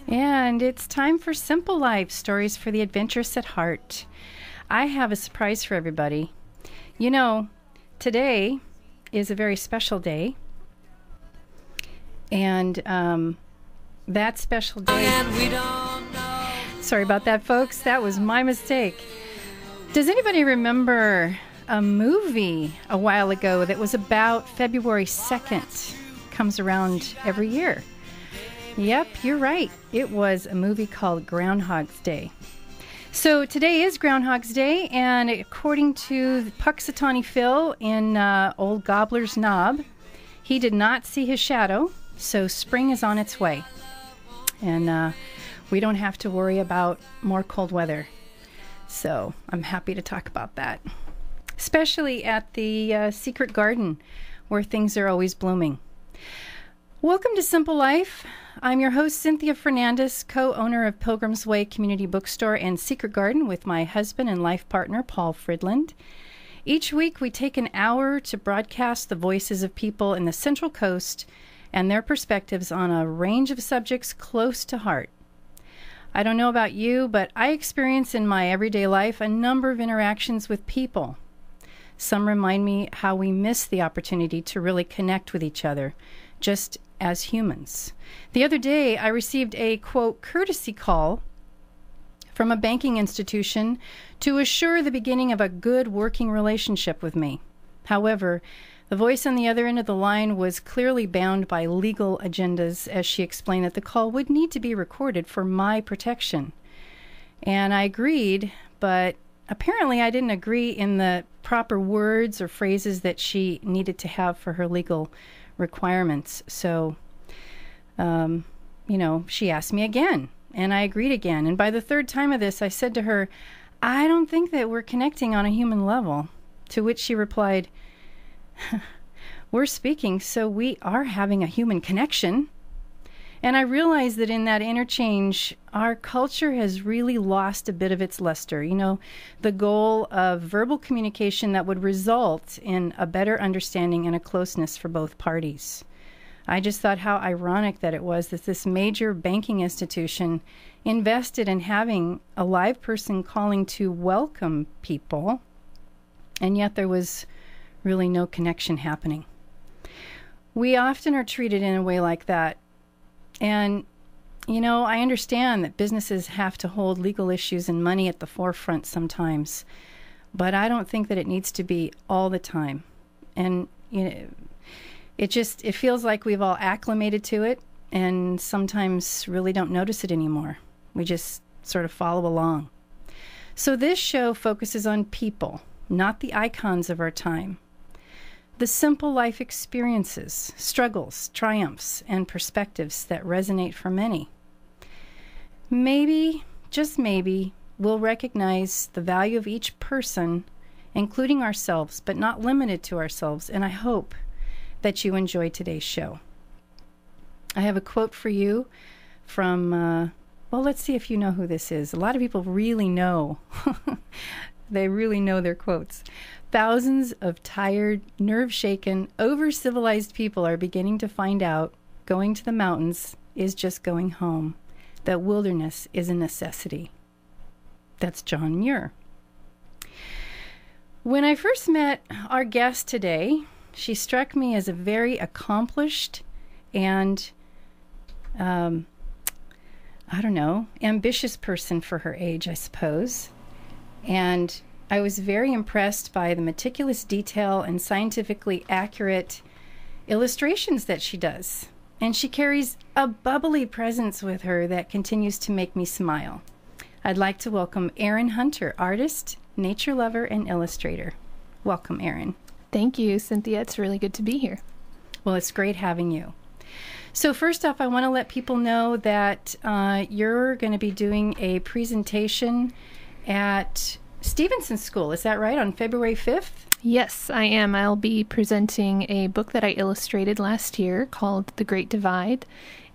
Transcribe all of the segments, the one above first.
And it's time for Simple Life, stories for the adventurous at heart. I have a surprise for everybody. You know, today is a very special day. And that special day... Sorry about that, folks. That was my mistake. Does anybody remember a movie a while ago that was about February 2nd? Comes around every year. Yep, you're right. It was a movie called Groundhog's Day. So today is Groundhog's Day, and according to Puxatawny Phil in Old Gobbler's Knob, he did not see his shadow, so spring is on its way. And we don't have to worry about more cold weather. So I'm happy to talk about that, especially at the secret garden where things are always blooming. Welcome to Simple Life. I'm your host, Cynthia Fernandes, co-owner of Pilgrim's Way Community Bookstore and Secret Garden with my husband and life partner, Paul Fridland. Each week, we take an hour to broadcast the voices of people in the Central Coast and their perspectives on a range of subjects close to heart. I don't know about you, but I experience in my everyday life a number of interactions with people. Some remind me how we miss the opportunity to really connect with each other, just as humans. The other day, I received a, quote, courtesy call from a banking institution to assure the beginning of a good working relationship with me. However, the voice on the other end of the line was clearly bound by legal agendas as she explained that the call would need to be recorded for my protection. And I agreed, but apparently I didn't agree in the proper words or phrases that she needed to have for her legal requirements. So, she asked me again, and I agreed again. And by the third time of this, I said to her, I don't think that we're connecting on a human level. To which she replied, we're speaking, so we are having a human connection. And I realized that in that interchange, our culture has really lost a bit of its luster. You know, the goal of verbal communication that would result in a better understanding and a closeness for both parties. I just thought how ironic that it was that this major banking institution invested in having a live person calling to welcome people, and yet there was really no connection happening. We often are treated in a way like that. And, I understand that businesses have to hold legal issues and money at the forefront sometimes, but I don't think that it needs to be all the time. And, it feels like we've all acclimated to it and sometimes really don't notice it anymore. We just sort of follow along. So this show focuses on people, not the icons of our time. The simple life experiences, struggles, triumphs, and perspectives that resonate for many. Maybe, just maybe, we'll recognize the value of each person, including ourselves, but not limited to ourselves, and I hope that you enjoy today's show. I have a quote for you from, let's see if you know who this is. A lot of people really know. They really know their quotes. Thousands of tired, nerve-shaken, over-civilized people are beginning to find out going to the mountains is just going home, that wilderness is a necessity. That's John Muir. When I first met our guest today, she struck me as a very accomplished and, ambitious person for her age, I suppose. And I was very impressed by the meticulous detail and scientifically accurate illustrations that she does. And she carries a bubbly presence with her that continues to make me smile. I'd like to welcome Erin Hunter, artist, nature lover, and illustrator. Welcome, Erin. Thank you, Cynthia. It's really good to be here. Well, it's great having you. So first off, I want to let people know that you're going to be doing a presentation at Stevenson School. Is that right? On February 5th? Yes, I am. I'll be presenting a book that I illustrated last year called The Great Divide.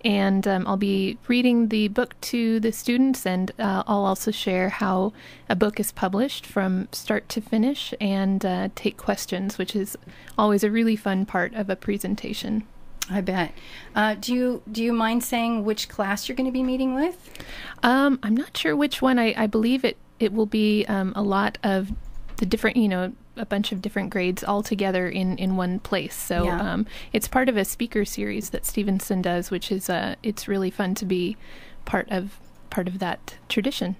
And I'll be reading the book to the students, and I'll also share how a book is published from start to finish and take questions, which is always a really fun part of a presentation. I bet. Do you mind saying which class you're going to be meeting with? I'm not sure which one. I believe it will be a lot of the different, a bunch of different grades all together in one place. So it's part of a speaker series that Stevenson does, which is it's really fun to be part of that tradition.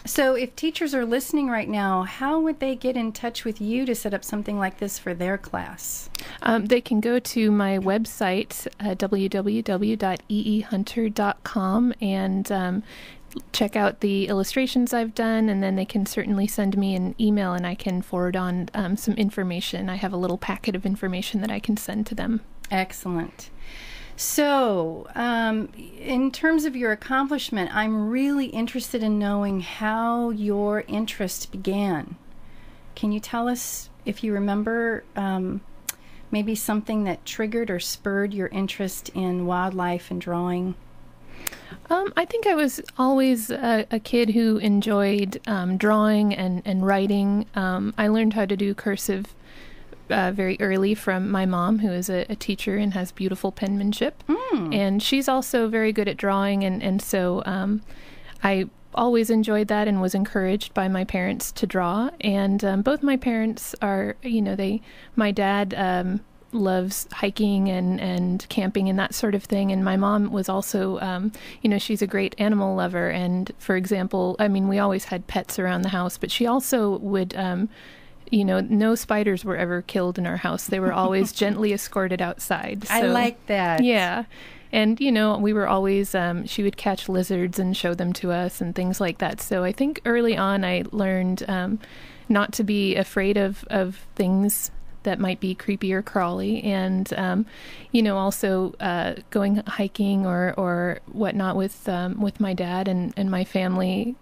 So if teachers are listening right now, how would they get in touch with you to set up something like this for their class? They can go to my website, www.eehunter.com, and check out the illustrations I've done, and then they can certainly send me an email and I can forward on some information. I have a little packet of information that I can send to them. Excellent. So, in terms of your accomplishment, I'm really interested in knowing how your interest began. Can you tell us, if you remember, maybe something that triggered or spurred your interest in wildlife and drawing? I think I was always a kid who enjoyed drawing and writing. I learned how to do cursive very early from my mom, who is a teacher and has beautiful penmanship. And she's also very good at drawing, and so I always enjoyed that and was encouraged by my parents to draw. And both my parents are, my dad loves hiking and camping and that sort of thing, and my mom was also, she's a great animal lover. And for example, we always had pets around the house, but she also would no spiders were ever killed in our house. They were always gently escorted outside. So, I like that. Yeah. And, we were always, she would catch lizards and show them to us and things like that. So I think early on I learned not to be afraid of things that might be creepy or crawly. And, also going hiking or whatnot with my dad and my family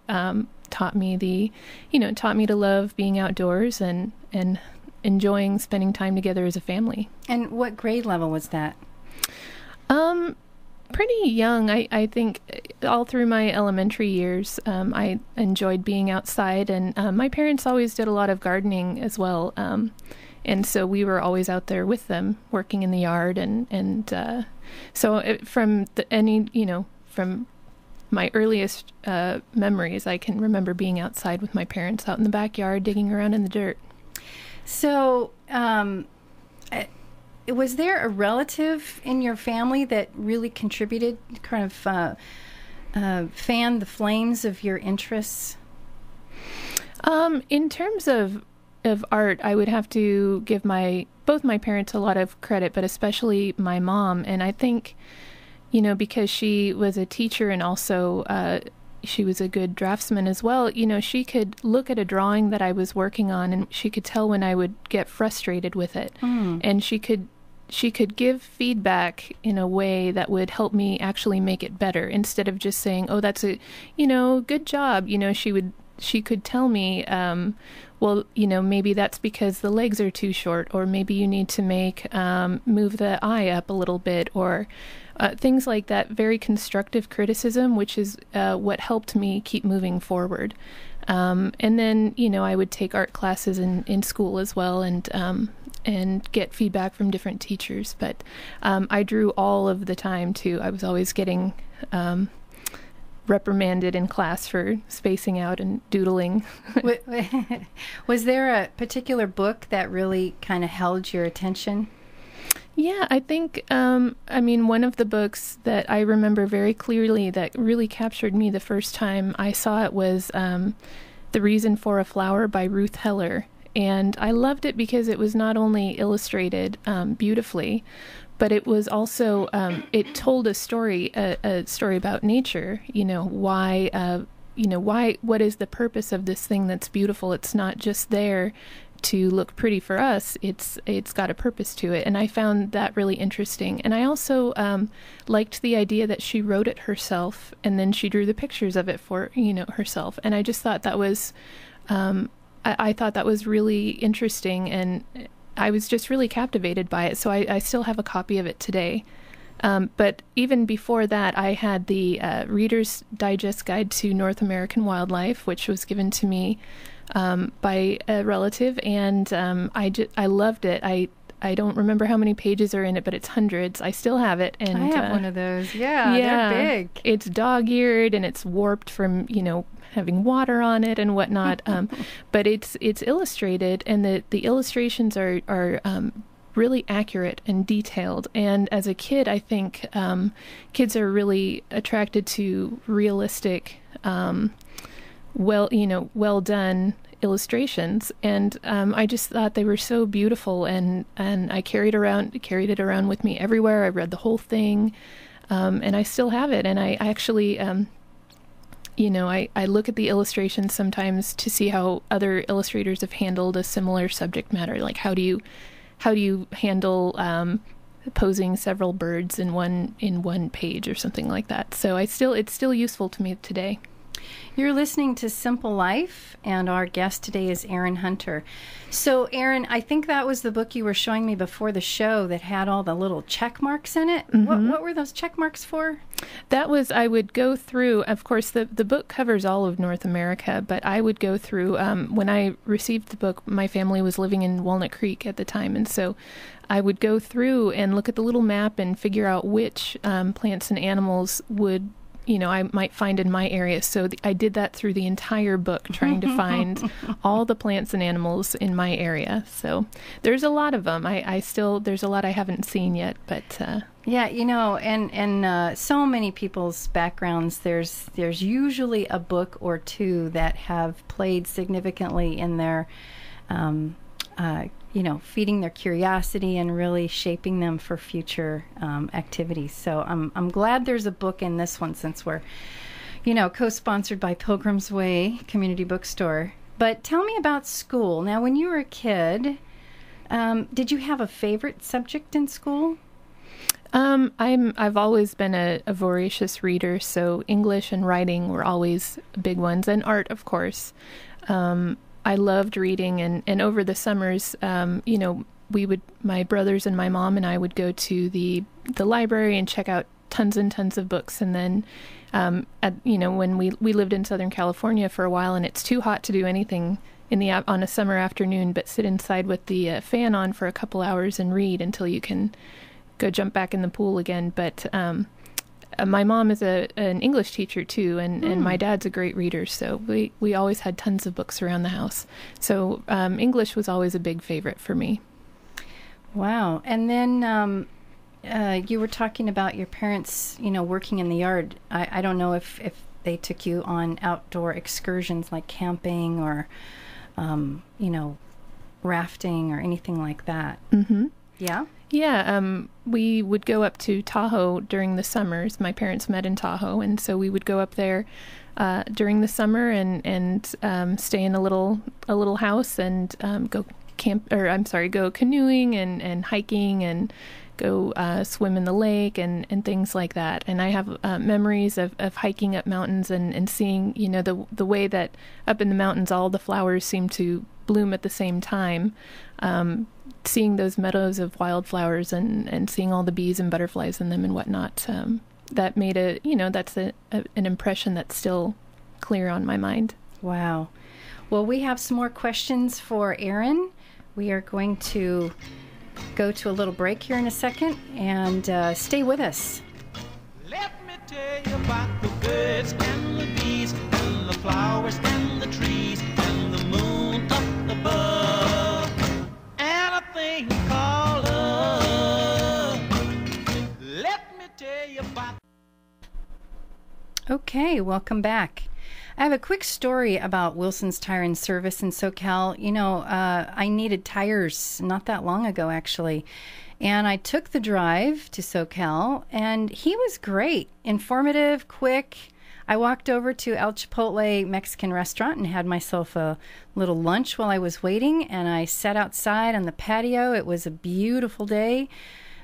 taught me to love being outdoors and enjoying spending time together as a family. And what grade level was that? Pretty young. I think all through my elementary years, I enjoyed being outside, and my parents always did a lot of gardening as well. And so we were always out there with them, working in the yard, from my earliest memories, I can remember being outside with my parents out in the backyard, digging around in the dirt. So, was there a relative in your family that really contributed, kind of fanned the flames of your interests? In terms of art, I would have to give both my parents a lot of credit, but especially my mom. And I think, because she was a teacher and also she was a good draftsman as well, she could look at a drawing that I was working on and she could tell when I would get frustrated with it. And she could give feedback in a way that would help me actually make it better, instead of just saying, oh, that's a, good job. She could tell me, well, maybe that's because the legs are too short, or maybe you need to move the eye up a little bit, or things like that. Very constructive criticism, which is what helped me keep moving forward. And then, I would take art classes in school as well, and get feedback from different teachers. But I drew all of the time too. I was always getting reprimanded in class for spacing out and doodling. Was there a particular book that really kind of held your attention? Yeah, I think, one of the books that I remember very clearly that really captured me the first time I saw it was The Reason for a Flower by Ruth Heller. And I loved it because it was not only illustrated beautifully, but it was also, it told a story about nature, why, what is the purpose of this thing that's beautiful? It's not just there to look pretty for us. It's got a purpose to it. And I found that really interesting. And I also liked the idea that she wrote it herself and then she drew the pictures of it for, herself. And I just thought that was, I thought that was really interesting, and I was just really captivated by it. So I still have a copy of it today. But even before that, I had the Reader's Digest Guide to North American Wildlife, which was given to me by a relative, and I loved it. I don't remember how many pages are in it, but it's hundreds. I still have it. And I have one of those. Yeah, they're big. It's dog-eared and it's warped from, having water on it and whatnot. But it's illustrated, and the illustrations are really accurate and detailed. And as a kid, I think kids are really attracted to realistic, well done illustrations. And I just thought they were so beautiful, and I carried it around with me everywhere. I read the whole thing, and I still have it. And I actually, I look at the illustrations sometimes to see how other illustrators have handled a similar subject matter. Like how do you handle posing several birds in one page or something like that. So it's still useful to me today. You're listening to Simple Life, and our guest today is Erin Hunter. So, Erin, I think that was the book you were showing me before the show that had all the little check marks in it. Mm-hmm. What were those check marks for? That was, I would go through, of course, the book covers all of North America, but I would go through, when I received the book, my family was living in Walnut Creek at the time, and so I would go through and look at the little map and figure out which plants and animals I might find in my area. So I did that through the entire book, trying to find all the plants and animals in my area. So there's a lot of them. There's a lot I haven't seen yet, but yeah, and so many people's backgrounds, there's usually a book or two that have played significantly in their feeding their curiosity and really shaping them for future activities. So I'm glad there's a book in this one, since we're, co-sponsored by Pilgrim's Way Community Bookstore. But tell me about school. Now, when you were a kid, did you have a favorite subject in school? I've always been a voracious reader, so English and writing were always big ones, and art, of course. I loved reading, and over the summers, my brothers and my mom and I would go to the library and check out tons and tons of books. And then, when we lived in Southern California for a while, and it's too hot to do anything on a summer afternoon, but sit inside with the fan on for a couple hours and read until you can go jump back in the pool again. But my mom is an English teacher too, and my dad's a great reader, so we always had tons of books around the house. So English was always a big favorite for me. Wow. And then you were talking about your parents, working in the yard. I don't know if they took you on outdoor excursions like camping or, rafting or anything like that. Mm-hmm. Yeah? Yeah, we would go up to Tahoe during the summers. My parents met in Tahoe, and so we would go up there during the summer and stay in a little house and go canoeing and hiking and go swim in the lake and things like that. And I have memories of hiking up mountains and seeing, the way that up in the mountains all the flowers seem to bloom at the same time. Seeing those meadows of wildflowers and seeing all the bees and butterflies in them and whatnot, that made that's an impression that's still clear on my mind. Wow. Well, we have some more questions for Erin. We are going to go to a little break here in a second, and stay with us. Let me tell you about the birds and the bees and the flowers and the trees and the moon up above. Thing called love. Let me tell you about. Okay, welcome back. I have a quick story about Wilson's Tire and Service in SoCal. I needed tires not that long ago, actually. And I took the drive to SoCal, and he was great, informative, quick. I walked over to El Chipotle Mexican restaurant and had myself a little lunch while I was waiting, and I sat outside on the patio. It was a beautiful day.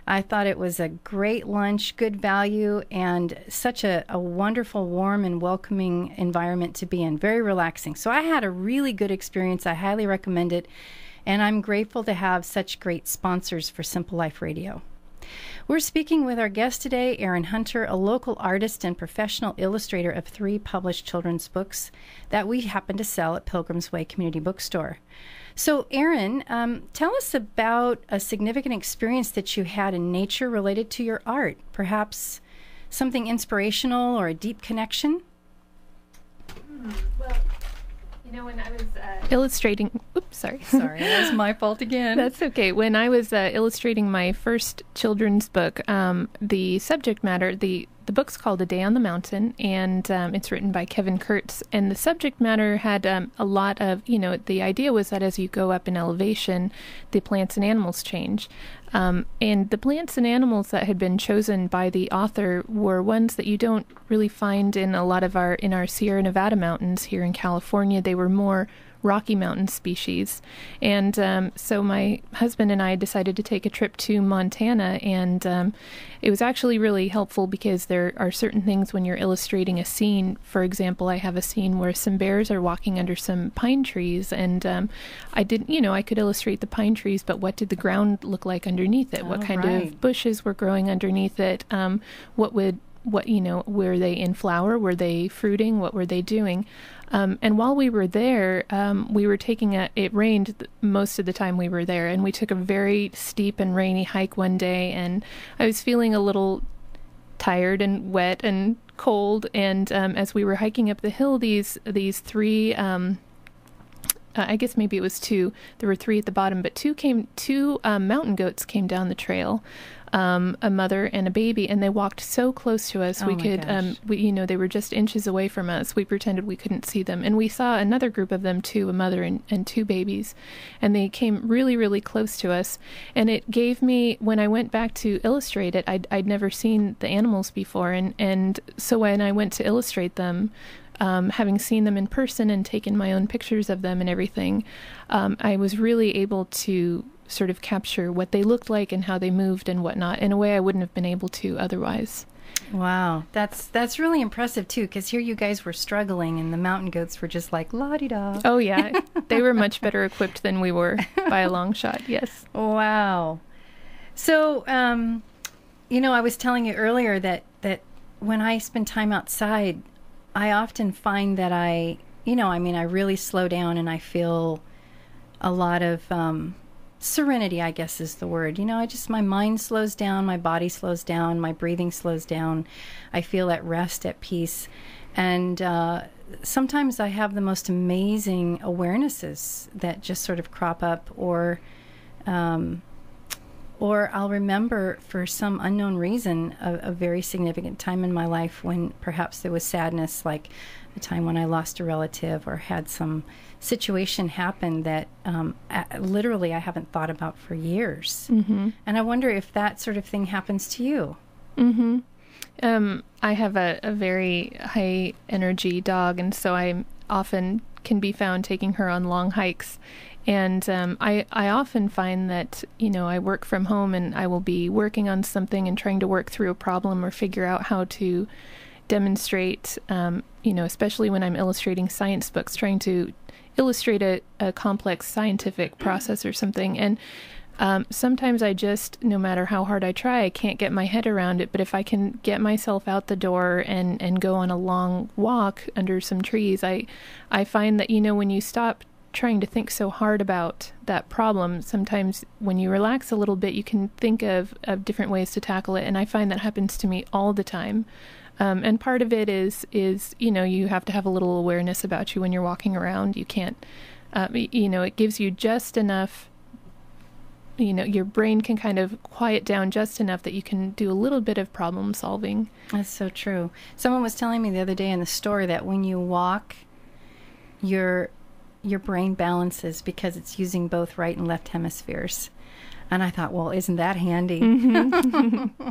I thought it was a great lunch, good value, and such a wonderful, warm, and welcoming environment to be in. Very relaxing. So I had a really good experience. I highly recommend it, and I'm grateful to have such great sponsors for Simple Life Radio. We're speaking with our guest today, Erin Hunter, a local artist and professional illustrator of 3 published children's books that we happen to sell at Pilgrim's Way Community Bookstore. So, Erin, tell us about a significant experience that you had in nature related to your art. Perhaps something inspirational or a deep connection? Well, when I was illustrating... Oops, sorry. Sorry, that was my fault again. That's okay. When I was illustrating my first children's book, the subject matter, the book's called A Day on the Mountain, and it's written by Kevin Kurtz. And the subject matter had a lot of, the idea was that as you go up in elevation, the plants and animals change. And the plants and animals that had been chosen by the author were ones that you don't really find in a lot of our Sierra Nevada mountains here in California. They were more Rocky Mountain species. And so my husband and I decided to take a trip to Montana, and it was actually really helpful because there are certain things when you're illustrating a scene. For example, I have a scene where some bears are walking under some pine trees, and I didn't, I could illustrate the pine trees, but what did the ground look like underneath it? What kind of bushes were growing underneath it? Were they in flower? Were they fruiting? What were they doing? And while we were there, we were it rained most of the time we were there, and we took a very steep and rainy hike one day, and I was feeling a little tired and wet and cold, and as we were hiking up the hill, these three, I guess maybe it was two, there were three at the bottom, but two mountain goats came down the trail. A mother and a baby, and they walked so close to us. They were just inches away from us. We pretended we couldn't see them. And we saw another group of them too, a mother and two babies. And they came really, really close to us. And it gave me, when I went back to illustrate it, I'd never seen the animals before. And so when I went to illustrate them, having seen them in person and taken my own pictures of them and everything, I was really able to sort of capture what they looked like and how they moved and whatnot in a way I wouldn't have been able to otherwise. Wow, that's really impressive too, because here you guys were struggling and the mountain goats were just like la-di-da. Oh yeah, they were much better equipped than we were by a long shot, yes. Wow. So, I was telling you earlier that when I spend time outside, I often find that I really slow down and I feel a lot of serenity, I guess is the word. My mind slows down, my body slows down, my breathing slows down. I feel at rest, at peace. And sometimes I have the most amazing awarenesses that just sort of crop up, or I'll remember for some unknown reason a very significant time in my life when perhaps there was sadness, like a time when I lost a relative or had some situation happen that literally I haven't thought about for years. Mm-hmm. And I wonder if that sort of thing happens to you. Mm-hmm. I have a very high energy dog, and so I often can be found taking her on long hikes. And I often find that, I work from home and I will be working on something and trying to work through a problem or figure out how to demonstrate, especially when I'm illustrating science books, trying to illustrate a complex scientific process or something. And sometimes I just, no matter how hard I try, I can't get my head around it. But if I can get myself out the door and go on a long walk under some trees, I find that, when you stop trying to think so hard about that problem, sometimes when you relax a little bit, you can think of different ways to tackle it. And I find that happens to me all the time. And part of it is you have to have a little awareness about you when you're walking around. You can't, it gives you just enough, your brain can kind of quiet down just enough that you can do a little bit of problem solving. That's so true. Someone was telling me the other day in the store that when you walk, your brain balances because it's using both right and left hemispheres. And I thought, well, isn't that handy? Mm-hmm.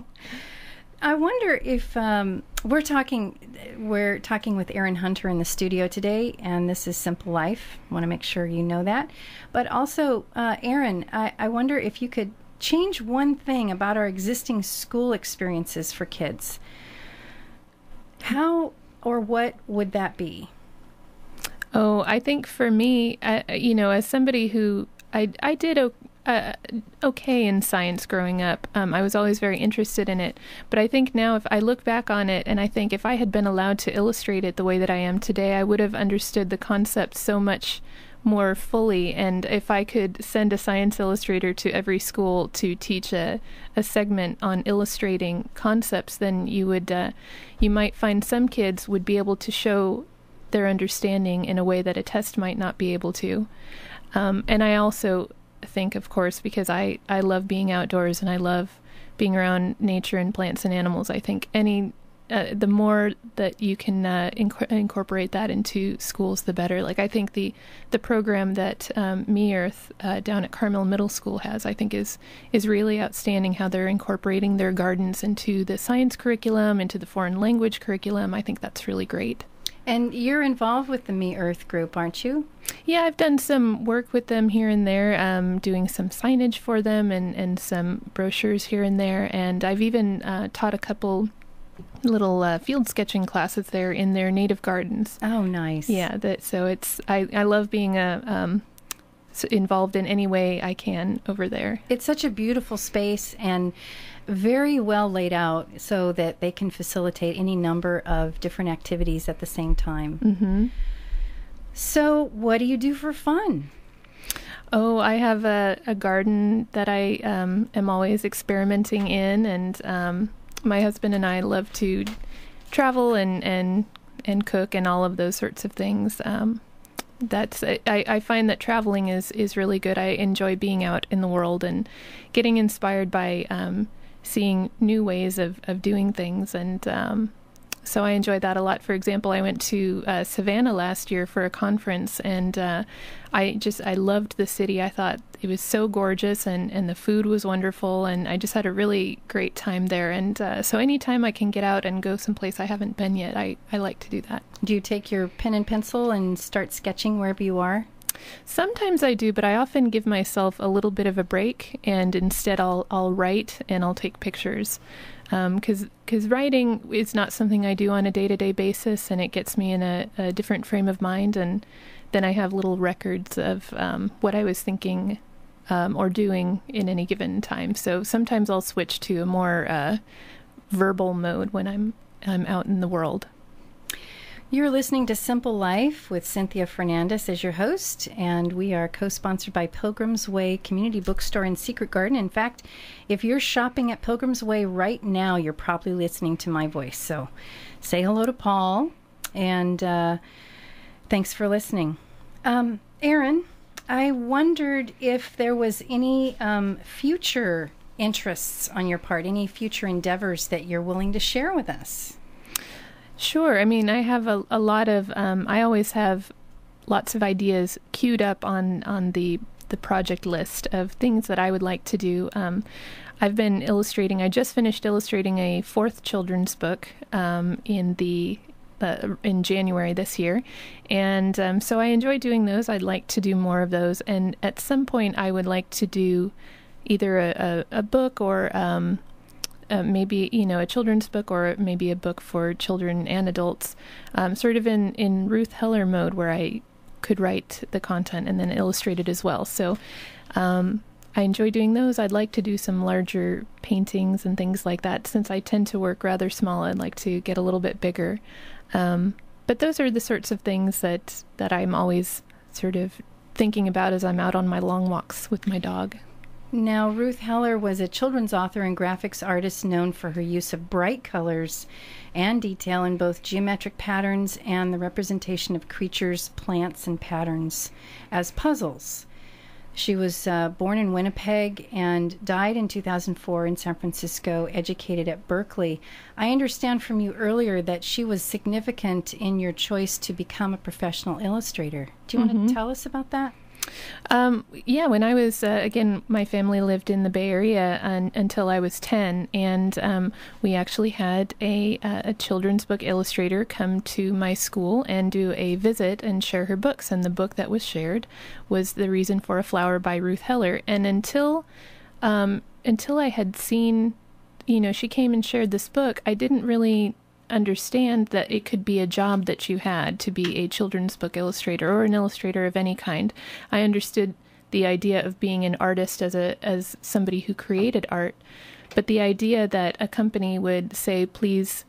I wonder if we're talking with Erin Hunter in the studio today, and this is Simple Life. I want to make sure you know that. But also, Erin, I wonder if you could change one thing about our existing school experiences for kids. How or what would that be? Oh, I think for me, as somebody who I did okay in science growing up. I was always very interested in it. But I think now if I look back on it, and I think if I had been allowed to illustrate it the way that I am today, I would have understood the concept so much more fully. And if I could send a science illustrator to every school to teach a segment on illustrating concepts, then you might find some kids would be able to show their understanding in a way that a test might not be able to. And I also think, of course, because I love being outdoors and I love being around nature and plants and animals, I think the more that you can incorporate that into schools, the better. Like, I think the program that Me Earth down at Carmel Middle School has, I think is really outstanding, how they're incorporating their gardens into the science curriculum, into the foreign language curriculum. I think that's really great. And you're involved with the Me Earth group, aren't you? Yeah, I've done some work with them here and there, doing some signage for them and some brochures here and there. And I've even taught a couple little field sketching classes there in their native gardens. Oh, nice. Yeah, I love being involved in any way I can over there. It's such a beautiful space and very well laid out so that they can facilitate any number of different activities at the same time. Mm-hmm. So what do you do for fun? Oh, I have a garden that I am always experimenting in, and my husband and I love to travel and cook and all of those sorts of things. I find that traveling is really good. I enjoy being out in the world and getting inspired by seeing new ways of doing things, and so I enjoy that a lot. For example, I went to Savannah last year for a conference, and I loved the city. I thought it was so gorgeous, and the food was wonderful, and I just had a really great time there. And so anytime I can get out and go someplace I haven't been yet, I like to do that. Do you take your pen and pencil and start sketching wherever you are? Sometimes I do, but I often give myself a little bit of a break, and instead I'll write and I'll take pictures. Because writing is not something I do on a day-to-day basis, and it gets me in a different frame of mind, and then I have little records of what I was thinking or doing in any given time. So sometimes I'll switch to a more verbal mode when I'm out in the world. You're listening to Simple Life with Cynthia Fernandes as your host, and we are co-sponsored by Pilgrim's Way Community Bookstore and Secret Garden. In fact, if you're shopping at Pilgrim's Way right now, you're probably listening to my voice. So say hello to Paul, and thanks for listening. Erin, I wondered if there was any future interests on your part, any future endeavors that you're willing to share with us. Sure. I mean, I have a lot of, I always have lots of ideas queued up on the project list of things that I would like to do. I've been illustrating, I just finished illustrating a 4th children's book in January this year. And so I enjoy doing those. I'd like to do more of those. And at some point I would like to do either a book or maybe, a children's book, or maybe a book for children and adults, sort of in Ruth Heller mode, where I could write the content and then illustrate it as well. So I enjoy doing those. I'd like to do some larger paintings and things like that. Since I tend to work rather small, I'd like to get a little bit bigger. But those are the sorts of things that I'm always sort of thinking about as I'm out on my long walks with my dog. Now, Ruth Heller was a children's author and graphics artist known for her use of bright colors and detail in both geometric patterns and the representation of creatures, plants, and patterns as puzzles. She was born in Winnipeg and died in 2004 in San Francisco, educated at Berkeley. I understand from you earlier that she was significant in your choice to become a professional illustrator. Do you want to tell us about that? Yeah, when I was, again, my family lived in the Bay Area until I was 10, and we actually had a children's book illustrator come to my school and do a visit and share her books, and the book that was shared was The Reason for a Flower by Ruth Heller. And until I had seen, she came and shared this book, I didn't really understand that it could be a job that you had to be a children's book illustrator or an illustrator of any kind. I understood the idea of being an artist as somebody who created art, but the idea that a company would say, please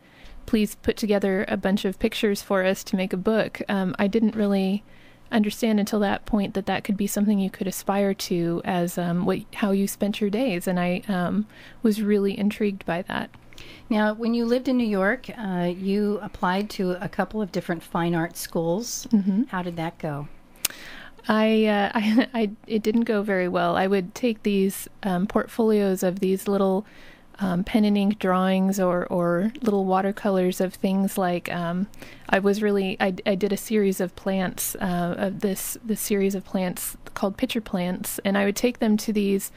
put together a bunch of pictures for us to make a book, I didn't really understand until that point that that could be something you could aspire to as how you spent your days. And I was really intrigued by that. Now, when you lived in New York, you applied to a couple of different fine art schools. Mm-hmm. How did that go? It didn't go very well. I would take these portfolios of these little pen and ink drawings or little watercolors of things like I did a series of plants of this series of plants called pitcher plants, and I would take them to these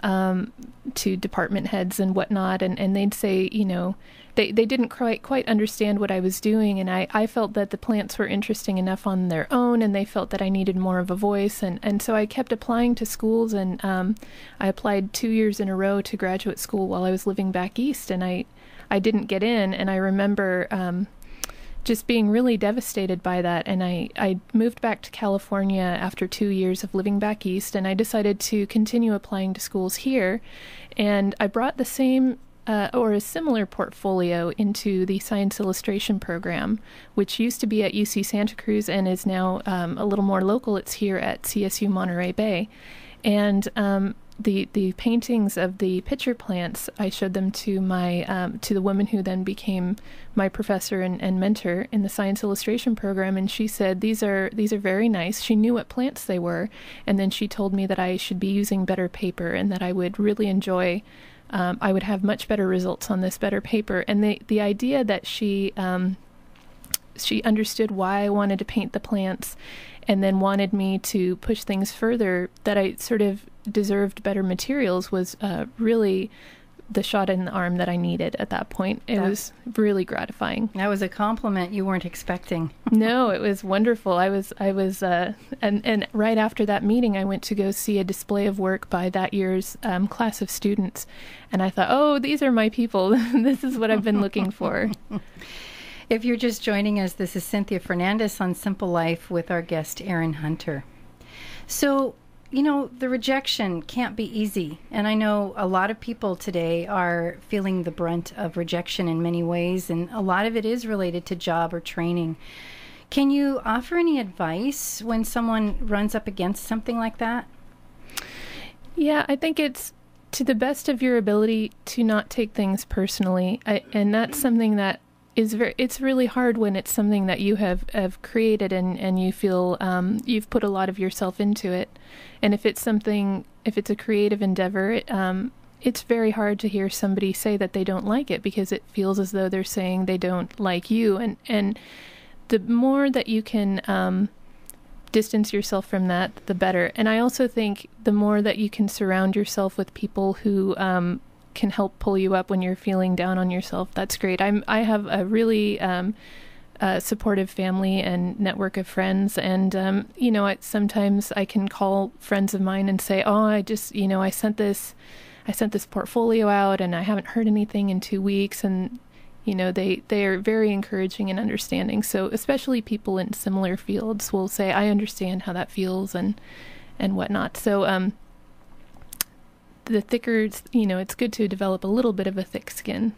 to department heads and whatnot, and they'd say, they didn't quite understand what I was doing, and I felt that the plants were interesting enough on their own, and they felt that I needed more of a voice, and so I kept applying to schools, and I applied 2 years in a row to graduate school while I was living back east, and I didn't get in, and I remember just being really devastated by that, and I moved back to California after 2 years of living back east, and I decided to continue applying to schools here, and I brought the same or a similar portfolio into the Science Illustration program, which used to be at UC Santa Cruz and is now a little more local. It's here at CSU Monterey Bay. And the paintings of the pitcher plants, I showed them to to the woman who then became my professor and mentor in the Science Illustration program, and she said, these are very nice. She knew what plants they were, and then she told me that I should be using better paper and that I would really enjoy I would have much better results on this better paper. And the idea that she understood why I wanted to paint the plants and then wanted me to push things further, that I sort of deserved better materials, was really the shot in the arm that I needed at that point. It was really gratifying. That was a compliment you weren't expecting. No, it was wonderful. I was, and right after that meeting, I went to go see a display of work by that year's class of students, and I thought, oh, these are my people. This is what I've been looking for. If you're just joining us, this is Cynthia Fernandes on Simple Life with our guest, Erin Hunter. So, the rejection can't be easy. And I know a lot of people today are feeling the brunt of rejection in many ways, and a lot of it is related to job or training. Can you offer any advice when someone runs up against something like that? Yeah, I think it's to the best of your ability to not take things personally. And that's something that it's really hard when it's something that you have created and you feel you've put a lot of yourself into it. And if it's a creative endeavor, it's very hard to hear somebody say that they don't like it, because it feels as though they're saying they don't like you. And the more that you can distance yourself from that, the better. And I also think the more that you can surround yourself with people who can help pull you up when you're feeling down on yourself, that's great. I have a really supportive family and network of friends, and sometimes I can call friends of mine and say, oh, I sent this portfolio out and I haven't heard anything in 2 weeks, and they are very encouraging and understanding. So especially people in similar fields will say, I understand how that feels and whatnot. So the thicker, it's good to develop a little bit of a thick skin.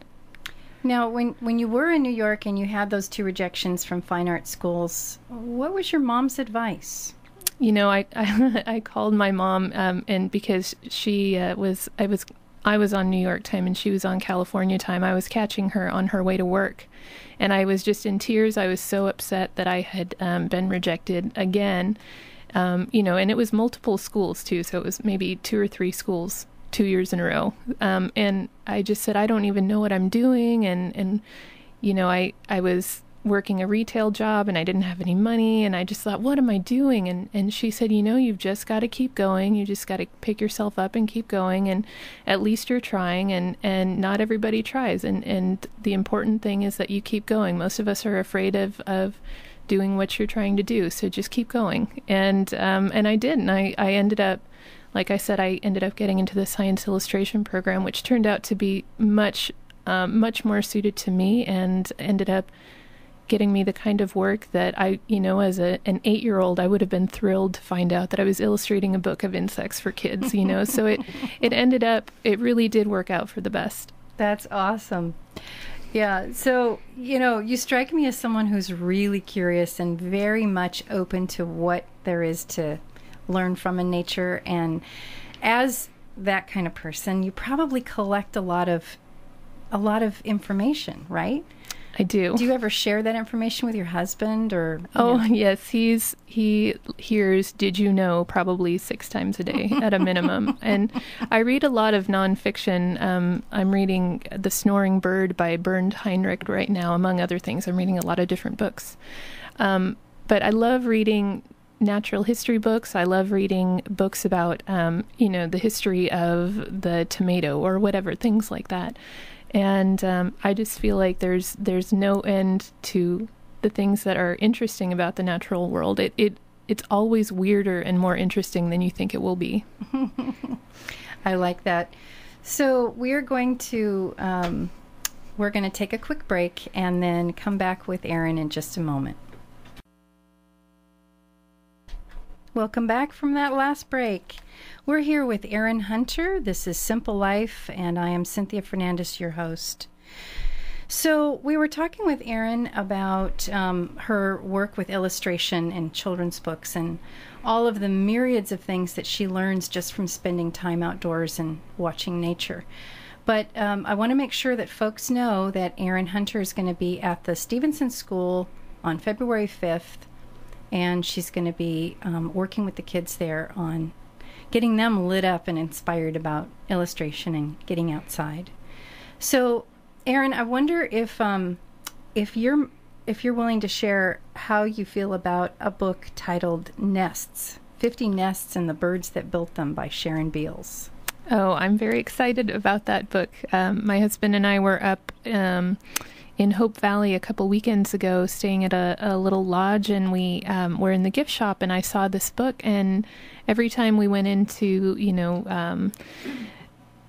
Now, when you were in New York and you had those 2 rejections from fine art schools, what was your mom's advice? I called my mom, and because she I was on New York time and she was on California time, I was catching her on her way to work, and I was just in tears. I was so upset that I had been rejected again, and it was multiple schools too, so it was maybe 2 or 3 schools 2 years in a row. And I just said, I don't even know what I'm doing. And I was working a retail job and I didn't have any money. And I just thought, what am I doing? And she said, you've just got to keep going. You just got to pick yourself up and keep going. And at least you're trying, and not everybody tries. And the important thing is that you keep going. Most of us are afraid of doing what you're trying to do. So just keep going. And I did. And I ended up, like I said, I ended up getting into the Science Illustration program, which turned out to be much more suited to me, and ended up getting me the kind of work that I, as an 8-year-old, I would have been thrilled to find out that I was illustrating a book of insects for kids, So it ended up, it really did work out for the best. That's awesome. Yeah. So, you strike me as someone who's really curious and very much open to what there is to learn from in nature. And as that kind of person, you probably collect a lot of information, right? I do. Do you ever share that information with your husband, or? Yes, he hears "Did you know?" probably 6 times a day at a minimum. And I read a lot of nonfiction. I'm reading "The Snoring Bird" by Bernd Heinrich right now, among other things. I'm reading a lot of different books, but I love reading natural history books. I love reading books about the history of the tomato or whatever, things like that. And I just feel like there's no end to the things that are interesting about the natural world. It's always weirder and more interesting than you think it will be. I like that. So we're going to take a quick break and then come back with Erin in just a moment. Welcome back from that last break. We're here with Erin Hunter. This is Simple Life, and I am Cynthia Fernandes, your host. So we were talking with Erin about her work with illustration in children's books and all of the myriads of things that she learns just from spending time outdoors and watching nature. But I want to make sure that folks know that Erin Hunter is going to be at the Stevenson School on February 5th, and she's going to be working with the kids there on getting them lit up and inspired about illustration and getting outside. So, Erin, I wonder if you're willing to share how you feel about a book titled Nests, 50 Nests and the Birds That Built Them by Sharon Beals. Oh, I'm very excited about that book. My husband and I were up in Hope Valley a couple weekends ago, staying at a little lodge, and we were in the gift shop, and I saw this book, and every time we went in to,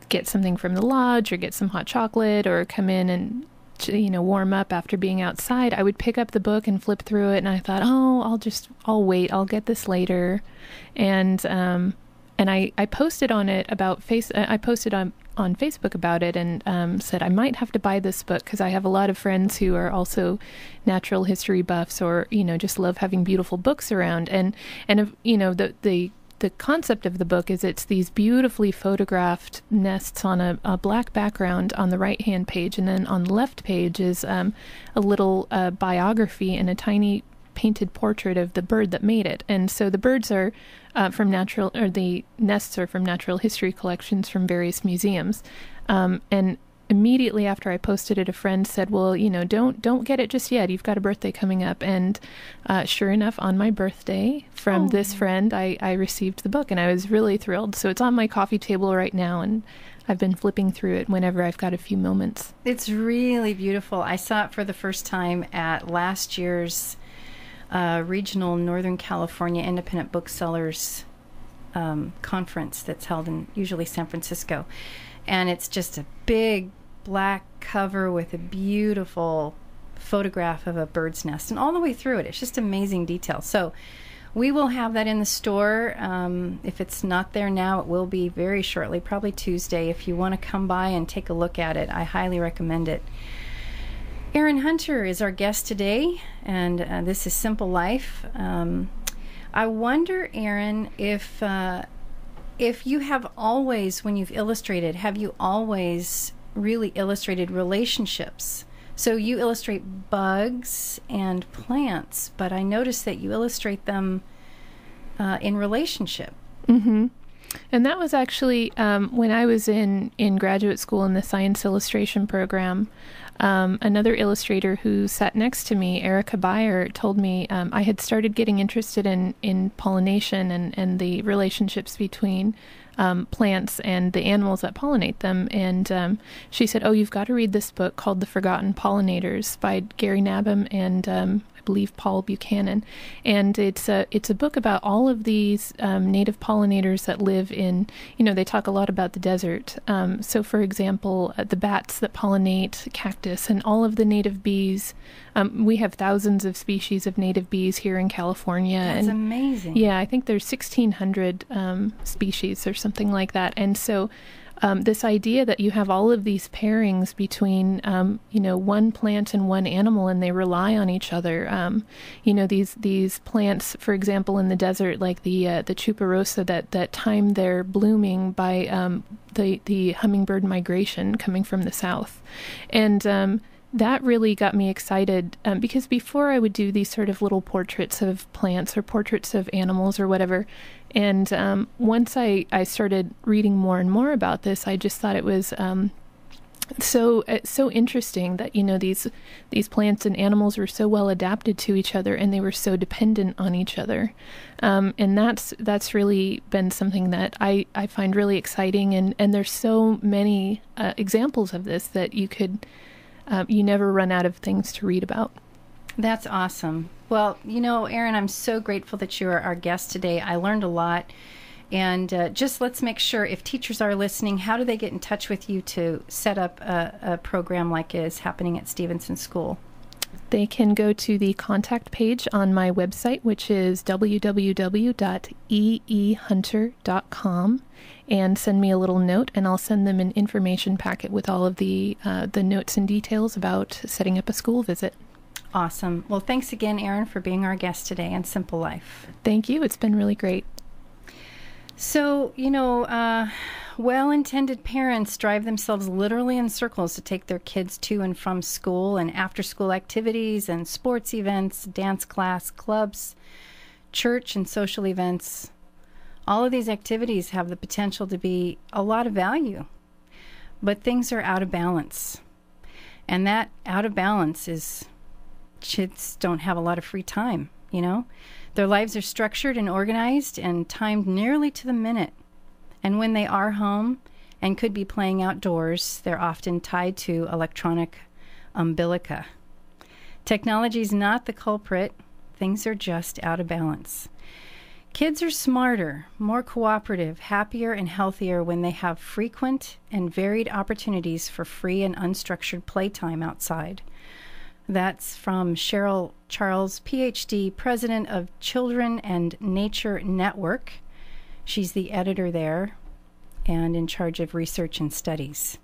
get something from the lodge or get some hot chocolate or come in and, warm up after being outside, I would pick up the book and flip through it, and I thought, I'll wait, I'll get this later. And I posted on it about I posted on Facebook about it and said I might have to buy this book because I have a lot of friends who are also natural history buffs or just love having beautiful books around. And the concept of the book is it's these beautifully photographed nests on a black background on the right hand page, and then on the left page is a little biography and a tiny painted portrait of the bird that made it. And so the birds are the nests are from natural history collections from various museums. And immediately after I posted it, a friend said, well, don't get it just yet. You've got a birthday coming up. And sure enough, on my birthday from this friend, I received the book, and I was really thrilled. So it's on my coffee table right now, and I've been flipping through it whenever I've got a few moments. It's really beautiful. I saw it for the first time at last year's regional Northern California Independent Booksellers conference that's held in usually San Francisco. And it's just a big black cover with a beautiful photograph of a bird's nest. And all the way through it, it's just amazing detail. So we will have that in the store. If it's not there now, it will be very shortly, probably Tuesday. If you want to come by and take a look at it, I highly recommend it. Erin Hunter is our guest today, and this is Simple Life. I wonder, Erin, if you have always, when you've illustrated, have you always really illustrated relationships? So you illustrate bugs and plants, but I noticed that you illustrate them in relationship. Mm-hmm. And that was actually when I was in graduate school in the science illustration program. Another illustrator who sat next to me, Erica Beyer, told me I had started getting interested in pollination and the relationships between plants and the animals that pollinate them. And she said, you've got to read this book called The Forgotten Pollinators by Gary Nabham and I believe Paul Buchanan. And it's a book about all of these native pollinators that live in, they talk a lot about the desert. So for example, the bats that pollinate cactus and all of the native bees. We have thousands of species of native bees here in California. That's amazing. Yeah, I think there's 1,600 species or something like that. And so this idea that you have all of these pairings between, one plant and one animal, and they rely on each other. These plants, for example, in the desert, like the tuberosa, that time their blooming by the hummingbird migration coming from the south, and that really got me excited, because before I would do these sort of little portraits of plants or portraits of animals or whatever. And once I started reading more and more about this, I just thought it was so interesting that, these plants and animals were so well adapted to each other, and they were so dependent on each other. And that's really been something that I find really exciting. And there's so many examples of this that you never run out of things to read about. That's awesome. Well, Erin, I'm so grateful that you are our guest today. I learned a lot. And just let's make sure, if teachers are listening, how do they get in touch with you to set up a program like is happening at Stevenson School? They can go to the contact page on my website, which is www.eehunter.com, and send me a little note, and I'll send them an information packet with all of the notes and details about setting up a school visit. Awesome. Well, thanks again, Erin, for being our guest today on Simple Life. Thank you. It's been really great. So, well-intended parents drive themselves literally in circles to take their kids to and from school and after-school activities and sports events, dance class, clubs, church and social events. All of these activities have the potential to be a lot of value, but things are out of balance. And that out of balance is kids don't have a lot of free time, Their lives are structured and organized and timed nearly to the minute. And when they are home and could be playing outdoors, they're often tied to electronic umbilica. Technology is not the culprit. Things are just out of balance. Kids are smarter, more cooperative, happier, and healthier when they have frequent and varied opportunities for free and unstructured playtime outside. That's from Cheryl Charles, PhD, President of Children and Nature Network. She's the editor there and in charge of research and studies.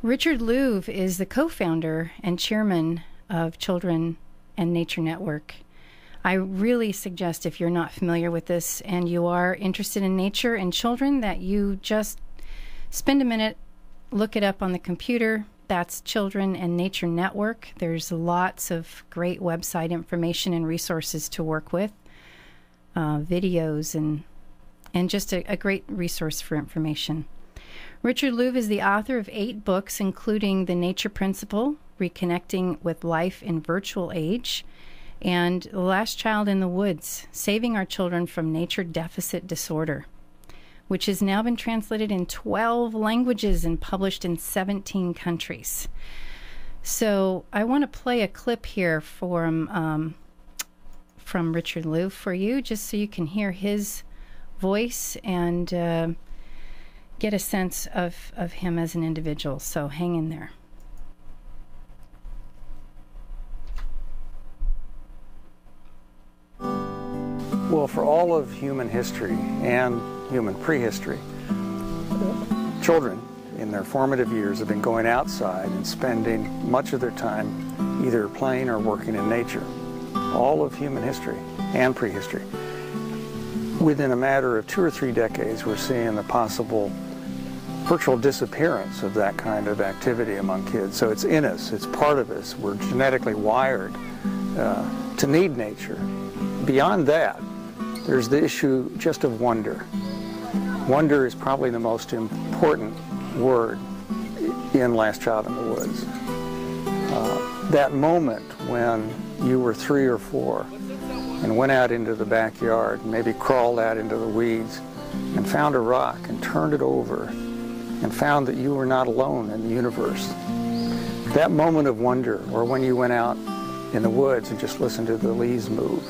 Richard Louv is the co-founder and chairman of Children and Nature Network. I really suggest, if you're not familiar with this and you are interested in nature and children, that you just spend a minute, look it up on the computer. That's Children and Nature Network. There's lots of great website information and resources to work with, videos, and just a great resource for information. Richard Louv is the author of 8 books, including The Nature Principle, Reconnecting with Life in Virtual Age, and The Last Child in the Woods, Saving Our Children from Nature Deficit Disorder, which has now been translated in 12 languages and published in 17 countries. So I want to play a clip here from Richard Louv for you, just so you can hear his voice and get a sense of him as an individual. So hang in there. Well, for all of human history and human prehistory, children in their formative years have been going outside and spending much of their time either playing or working in nature. All of human history and prehistory. Within a matter of 2 or 3 decades, we're seeing the possible virtual disappearance of that kind of activity among kids. So it's in us, it's part of us. We're genetically wired to need nature. Beyond that, there's the issue just of wonder. Wonder is probably the most important word in Last Child in the Woods. That moment when you were 3 or 4 and went out into the backyard, maybe crawled out into the weeds and found a rock and turned it over and found that you were not alone in the universe. That moment of wonder, or when you went out in the woods and just listened to the leaves move,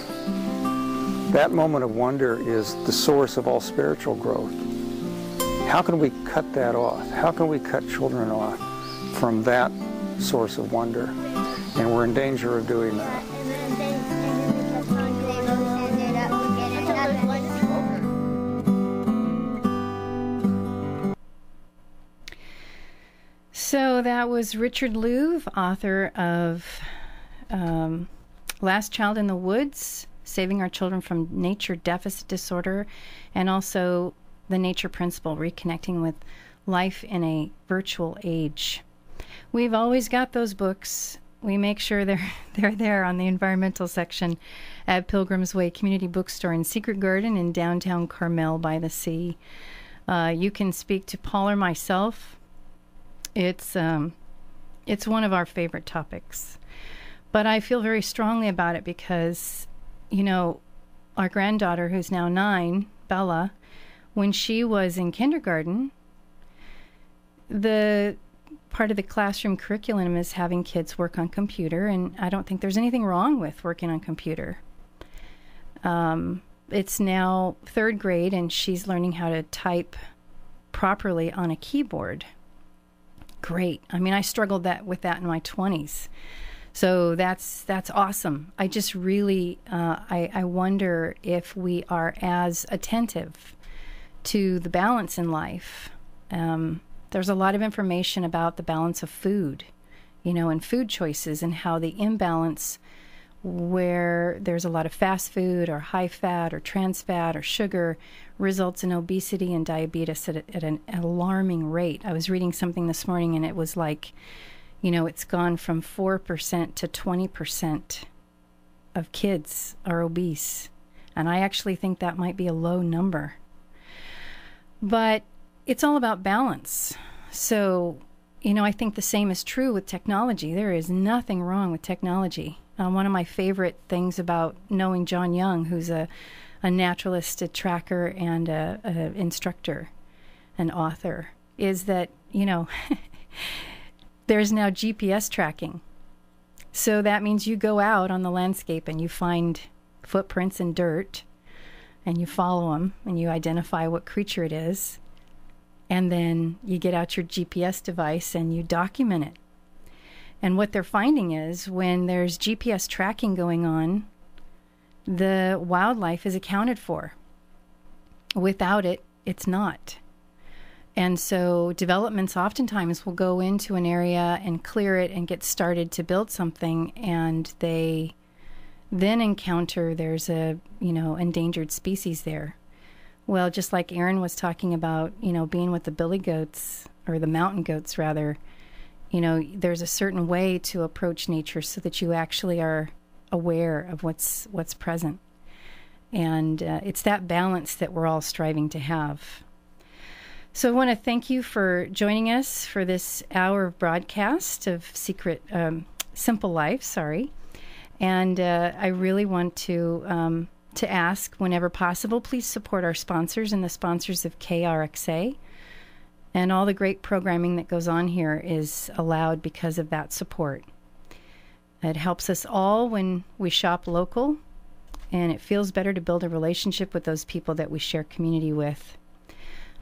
that moment of wonder is the source of all spiritual growth. How can we cut that off? How can we cut children off from that source of wonder? And we're in danger of doing that. So that was Richard Louv, author of Last Child in the Woods, Saving Our Children from Nature Deficit Disorder, and also The Nature Principle, Reconnecting with Life in a Virtual Age. We've always got those books. We make sure they're there on the environmental section at Pilgrim's Way Community Bookstore in Secret Garden in downtown Carmel-by-the-Sea. You can speak to Paul or myself. It's one of our favorite topics. But I feel very strongly about it because, you know, our granddaughter, who's now 9, Bella, when she was in kindergarten, the part of the classroom curriculum is having kids work on computer, and I don't think there's anything wrong with working on computer. It's now 3rd grade, and she's learning how to type properly on a keyboard. Great. I mean, I struggled with that in my 20s. So that's awesome. I just really, I wonder if we are as attentive to the balance in life. There's a lot of information about the balance of food, you know, and food choices, and how the imbalance where there's a lot of fast food or high fat or trans fat or sugar results in obesity and diabetes at an alarming rate. I was reading something this morning, and it was like, you know, it's gone from 4% to 20% of kids are obese. And I actually think that might be a low number. But it's all about balance. So, you know, I think the same is true with technology. There is nothing wrong with technology. One of my favorite things about knowing John Young, who's a naturalist, a tracker, and a instructor, an author, is that, you know, there's now GPS tracking. So that means you go out on the landscape and you find footprints in dirt, and you follow them, and you identify what creature it is, and then you get out your GPS device and you document it. And what they're finding is when there's GPS tracking going on, the wildlife is accounted for. Without it, it's not. And so developments oftentimes will go into an area and clear it and get started to build something, and they then encounter there's a, you know, endangered species there. Well, just like Erin was talking about, you know, being with the billy goats, or the mountain goats rather, you know, there's a certain way to approach nature so that you actually are aware of what's present. And it's that balance that we're all striving to have. So I want to thank you for joining us for this hour of broadcast of Simple Life, And I really want to ask, whenever possible, please support our sponsors and the sponsors of KRXA. And all the great programming that goes on here is allowed because of that support. It helps us all when we shop local, and it feels better to build a relationship with those people that we share community with.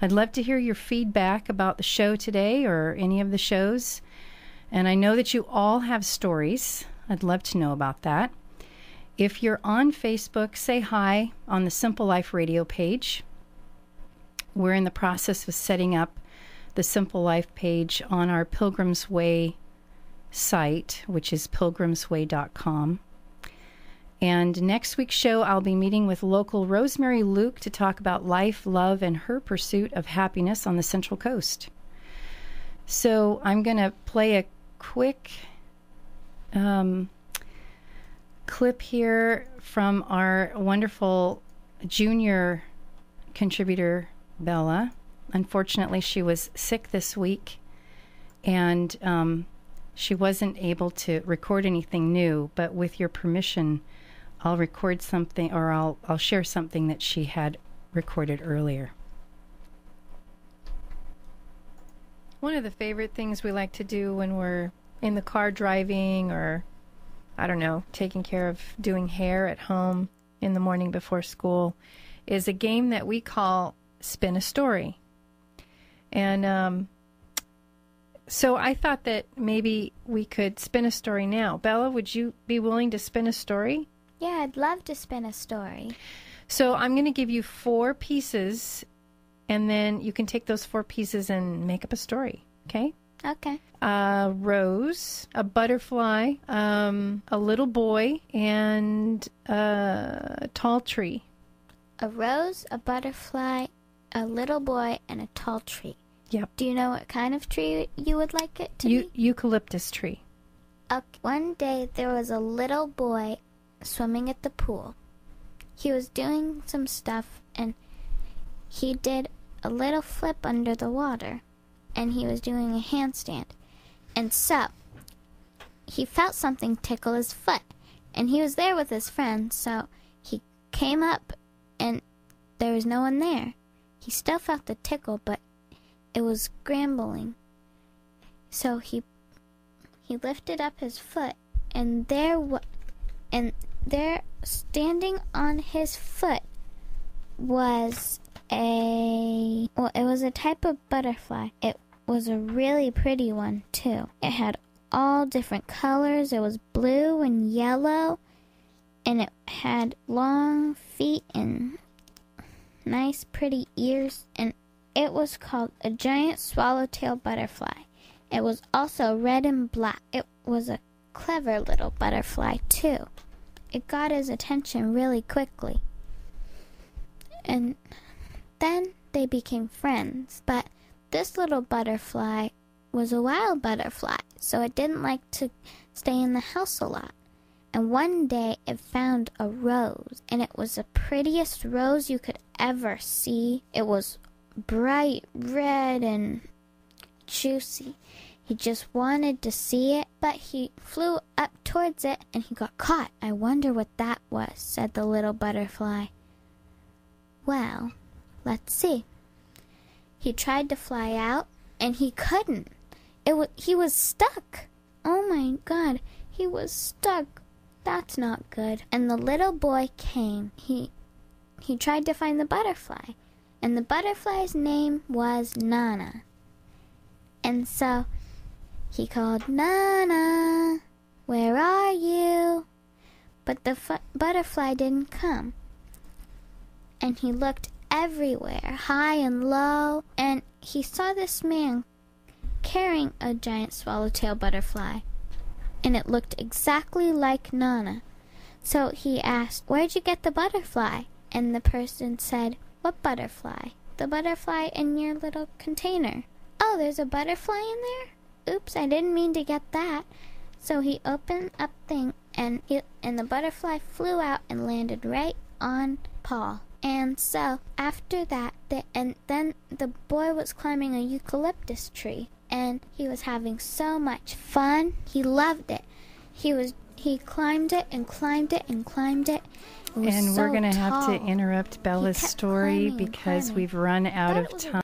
I'd love to hear your feedback about the show today or any of the shows. And I know that you all have stories. I'd love to know about that. If you're on Facebook, say hi on the Simple Life radio page. We're in the process of setting up the Simple Life page on our Pilgrim's Way site, which is pilgrimsway.com. And next week's show, I'll be meeting with local Rosemary Luke to talk about life, love, and her pursuit of happiness on the Central Coast. So I'm going to play a quick clip here from our wonderful junior contributor, Bella. Unfortunately, she was sick this week, and she wasn't able to record anything new, but with your permission, I'll record something, or I'll share something that she had recorded earlier. One of the favorite things we like to do when we're in the car driving, or, I don't know, taking care of doing hair at home in the morning before school, is a game that we call Spin a Story. And so I thought that maybe we could spin a story now. Bella, would you be willing to spin a story? Yeah, I'd love to spin a story. So I'm going to give you 4 pieces, and then you can take those 4 pieces and make up a story, okay? Okay. A rose, a butterfly, a little boy, and a tall tree. A rose, a butterfly, a little boy, and a tall tree. Yep. Do you know what kind of tree you would like it to be? Eucalyptus tree. One day there was a little boy swimming at the pool. He was doing some stuff, and he did a little flip under the water, and he was doing a handstand. And so, he felt something tickle his foot, and he was there with his friend, so he came up, and there was no one there. He still felt the tickle, but it was scrambling. So he lifted up his foot, and there, standing on his foot, was it was a type of butterfly. It was a really pretty one, too. It had all different colors. It was blue and yellow, and it had long feet and nice, pretty ears, and it was called a giant swallowtail butterfly. It was also red and black. It was a clever little butterfly, too. It got his attention really quickly. And then they became friends, but this little butterfly was a wild butterfly, so it didn't like to stay in the house a lot. And one day it found a rose, and it was the prettiest rose you could ever see. It was bright red and juicy. He just wanted to see it, but he flew up towards it, and he got caught. I wonder what that was, said the little butterfly. Well, let's see. He tried to fly out, and he couldn't. He was stuck. Oh my God, he was stuck. That's not good. And the little boy came. He tried to find the butterfly, and the butterfly's name was Nana. And so he called, Nana, where are you? But the butterfly didn't come. And he looked everywhere, high and low, and he saw this man carrying a giant swallowtail butterfly, and it looked exactly like Nana. So he asked, where'd you get the butterfly? And the person said, what butterfly? The butterfly in your little container. Oh, there's a butterfly in there? Oops, I didn't mean to get that. So he opened up thing, and the butterfly flew out and landed right on Paul. And so after that, then the boy was climbing a eucalyptus tree, and he was having so much fun. He loved it. He climbed it and climbed it and climbed it. And we're going to have to interrupt Bella's story because we've run out of time.